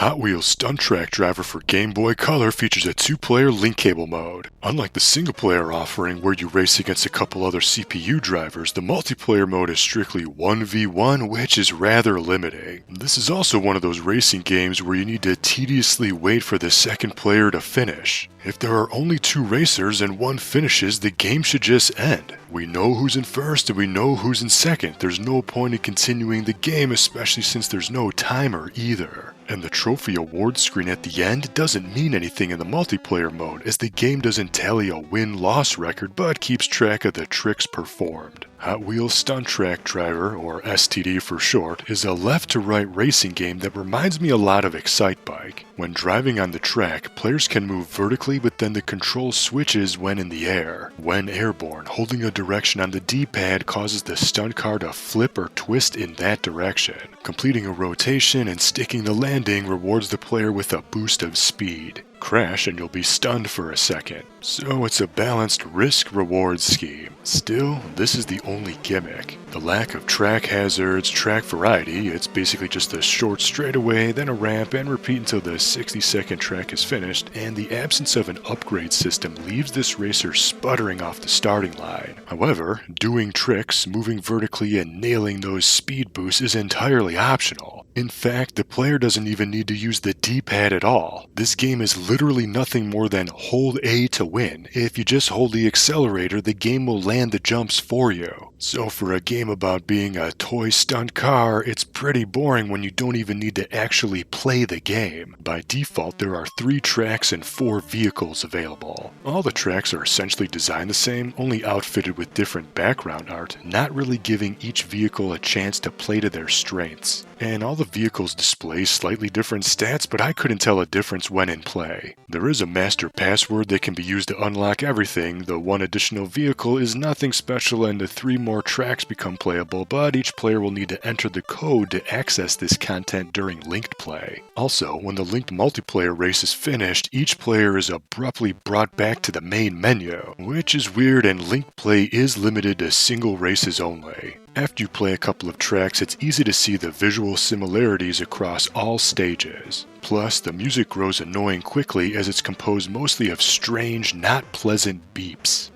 Hot Wheels Stunt Track Driver for Gameboy Color features a two-player link cable mode. Unlike the single-player offering where you race against a couple other CPU drivers, the multiplayer mode is strictly 1v1, which is rather limiting. This is also one of those racing games where you need to tediously wait for the second player to finish. If there are only two racers and one finishes, the game should just end. We know who's in first and we know who's in second. There's no point in continuing the game, especially since there's no timer either. And the trophy award screen at the end doesn't mean anything in the multiplayer mode, as the game doesn't tally a win-loss record but keeps track of the tricks performed. Hot Wheels Stunt Track Driver, or STD for short, is a left-to-right racing game that reminds me a lot of Excitebike. When driving on the track, players can move vertically, but then the control switches when in the air. When airborne, holding a direction on the D-pad causes the stunt car to flip or twist in that direction. Completing a rotation and sticking the landing rewards the player with a boost of speed. Crash and you'll be stunned for a second. So it's a balanced risk-reward scheme. Still, this is the only gimmick. The lack of track hazards, track variety, it's basically just a short straightaway, then a ramp, and repeat until the 60-second track is finished, and the absence of an upgrade system leaves this racer sputtering off the starting line. However, doing tricks, moving vertically, and nailing those speed boosts is entirely optional. In fact, the player doesn't even need to use the D-pad at all. This game is literally nothing more than hold A to win. If you just hold the accelerator, the game will land the jumps for you. So for a game about being a toy stunt car, it's pretty boring when you don't even need to actually play the game. By default, there are 3 tracks and 4 vehicles available. All the tracks are essentially designed the same, only outfitted with different background art, not really giving each vehicle a chance to play to their strengths. And all the vehicles display slightly different stats, but I couldn't tell a difference when in play. There is a master password that can be used to unlock everything. The 1 additional vehicle is nothing special and the 3 more tracks become playable, but each player will need to enter the code to access this content during linked play. Also, when the linked multiplayer race is finished, each player is abruptly brought back to the main menu, which is weird, and linked play is limited to single races only. After you play a couple of tracks, it's easy to see the visual similarities across all stages. Plus, the music grows annoying quickly as it's composed mostly of strange, not pleasant beeps.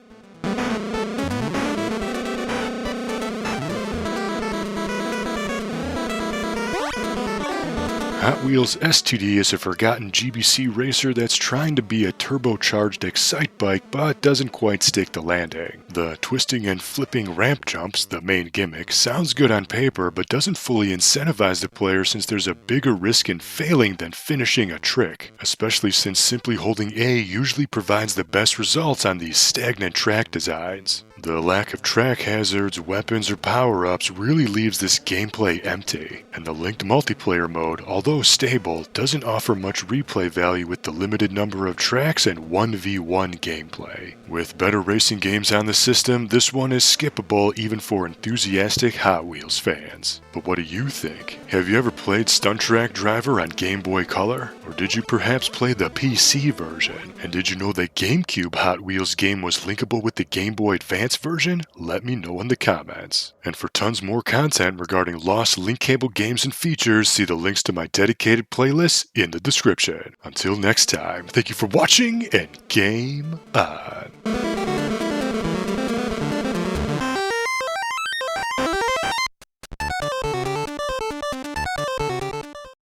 Hot Wheels STD is a forgotten GBC racer that's trying to be a turbocharged Excitebike but doesn't quite stick the landing. The twisting and flipping ramp jumps, the main gimmick, sounds good on paper but doesn't fully incentivize the player since there's a bigger risk in failing than finishing a trick, especially since simply holding A usually provides the best results on these stagnant track designs. The lack of track hazards, weapons, or power-ups really leaves this gameplay empty, and the linked multiplayer mode, although stable, doesn't offer much replay value with the limited number of tracks and 1v1 gameplay. With better racing games on the system, this one is skippable even for enthusiastic Hot Wheels fans. But what do you think? Have you ever played Stunt Track Driver on Game Boy Color? Or did you perhaps play the PC version? And did you know the GameCube Hot Wheels game was linkable with the Game Boy Advance version? Let me know in the comments. And for tons more content regarding lost link cable games and features, see the links to my dedicated playlists in the description. Until next time, thank you for watching and game on.